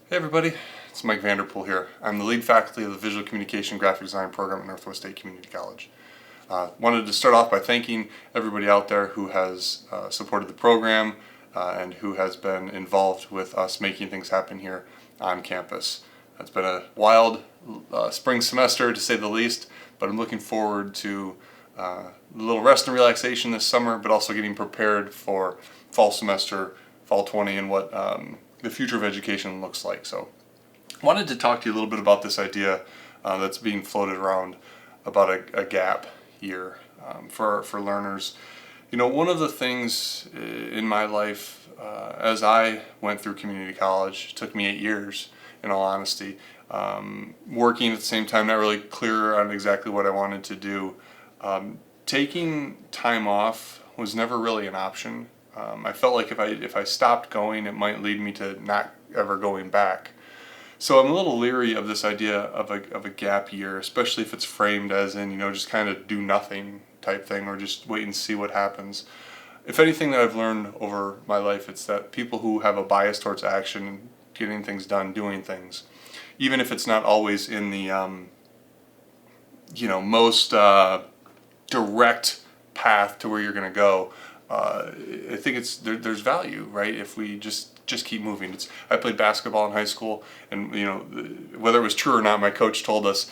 Hey everybody, it's Mike Vanderpool here. I'm the lead faculty of the Visual Communication Graphic Design program at Northwest State Community College. Wanted to start off by thanking everybody out there who has supported the program and who has been involved with us making things happen here on campus. It's been a wild spring semester to say the least, but I'm looking forward to a little rest and relaxation this summer, but also getting prepared for fall semester, fall 20, and what the future of education looks like. So I wanted to talk to you a little bit about this idea that's being floated around about a gap year for learners. You know, one of the things in my life as I went through community college, it took me 8 years in all honesty, working at the same time, not really clear on exactly what I wanted to do. Taking time off was never really an option. I felt like if I stopped going, it might lead me to not ever going back. So I'm a little leery of this idea of a gap year, especially if it's framed as in, you know, just kind of do nothing type thing or just wait and see what happens. If anything that I've learned over my life, it's that people who have a bias towards action, getting things done, doing things, even if it's not always in the most direct path to where you're going to go, I think there's value, right? If we just keep moving. I played basketball in high school, and you know, whether it was true or not, my coach told us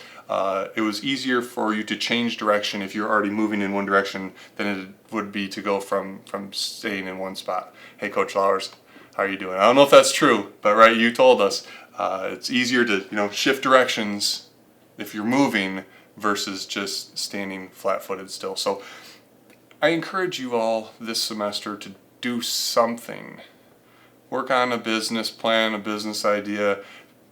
it was easier for you to change direction if you're already moving in one direction than it would be to go from staying in one spot. Hey, Coach Flowers, how are you doing? I don't know if that's true, but right, you told us it's easier to shift directions if you're moving versus just standing flat-footed still. So I encourage you all this semester to do something. Work on a business plan, a business idea,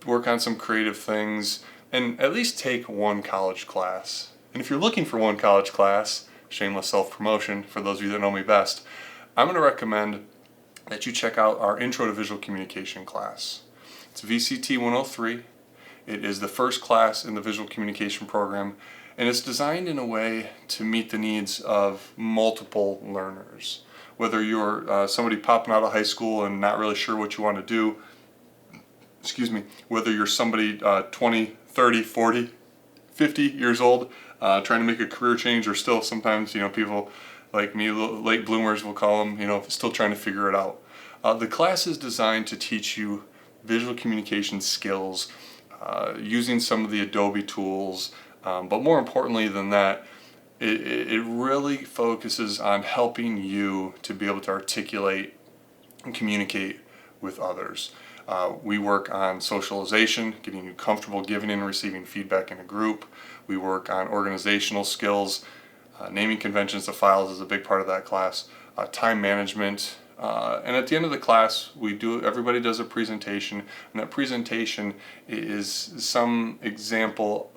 work on some creative things, and at least take one college class. And if you're looking for one college class, shameless self-promotion for those of you that know me best, I'm going to recommend that you check out our Intro to Visual Communication class. It's VCT 103. It is the first class in the visual communication program, and it's designed in a way to meet the needs of multiple learners. Whether you're somebody popping out of high school and not really sure what you want to do, whether you're somebody 20, 30, 40, 50 years old trying to make a career change, or still sometimes, people like me, late bloomers we'll call them, still trying to figure it out. The class is designed to teach you visual communication skills, using some of the Adobe tools, but more importantly than that, it really focuses on helping you to be able to articulate and communicate with others. We work on socialization, getting you comfortable giving and receiving feedback in a group. We work on organizational skills. Naming conventions of files is a big part of that class. Time management. And at the end of the class, everybody does a presentation, and that presentation is some example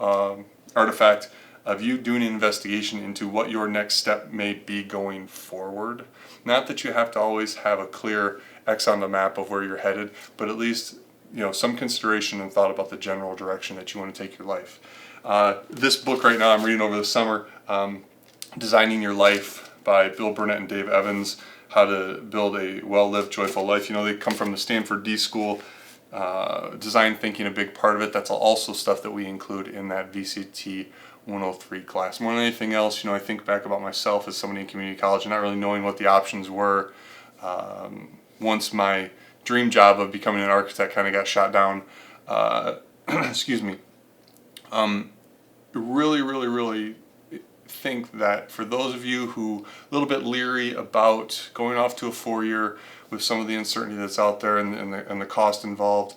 artifact of you doing an investigation into what your next step may be going forward. Not that you have to always have a clear X on the map of where you're headed, but at least some consideration and thought about the general direction that you want to take your life. This book right now I'm reading over the summer, Designing Your Life by Bill Burnett and Dave Evans, How to Build a Well-Lived, Joyful Life. They come from the Stanford D School. Design thinking a big part of it. That's also stuff that we include in that VCT 103 class. More than anything else, I think back about myself as somebody in community college and not really knowing what the options were. Once my dream job of becoming an architect kind of got shot down, really think that for those of you who a little bit leery about going off to a 4-year with some of the uncertainty that's out there and the cost involved,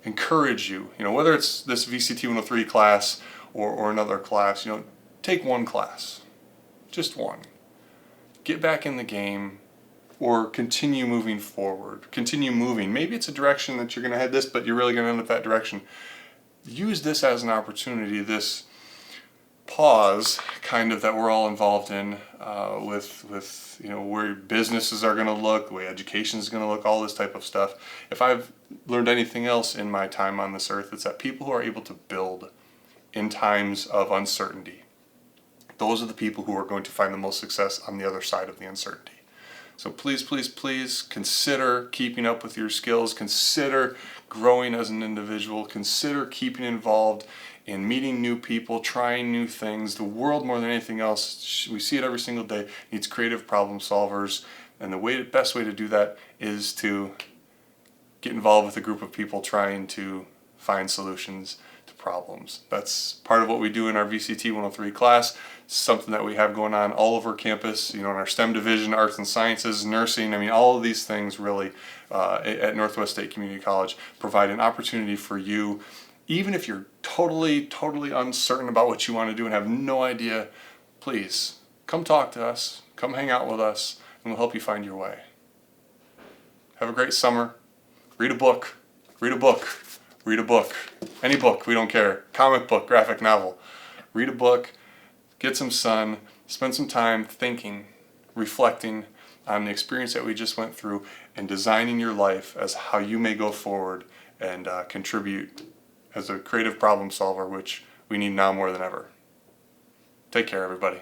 encourage you, whether it's this VCT 103 class or another class, take one class, just one. Get back in the game, or continue moving forward. Continue moving. Maybe it's a direction that you're going to head this, but you're really going to end up that direction. Use this as an opportunity, this pause kind of that we're all involved in with where businesses are going to look, the way education is going to look, all this type of stuff. If I've learned anything else in my time on this earth, it's that people who are able to build in times of uncertainty, those are the people who are going to find the most success on the other side of the uncertainty. So please, please, please consider keeping up with your skills, consider growing as an individual, consider keeping involved in meeting new people, trying new things. The world, more than anything else, we see it every single day, needs creative problem solvers. And the best way to do that is to get involved with a group of people trying to find solutions to problems. That's part of what we do in our VCT 103 class. It's something that we have going on all over campus, in our STEM division, arts and sciences, nursing. I mean, all of these things really at Northwest State Community College provide an opportunity for you, even if you're totally uncertain about what you want to do and have no idea. Please come talk to us, come hang out with us, and we'll help you find your way. Have a great summer. Read a book. Read a book. Read a book. Any book, we don't care. Comic book, graphic novel. Read a book, get some sun, spend some time thinking, reflecting on the experience that we just went through, and designing your life as how you may go forward and contribute as a creative problem solver, which we need now more than ever. Take care, everybody.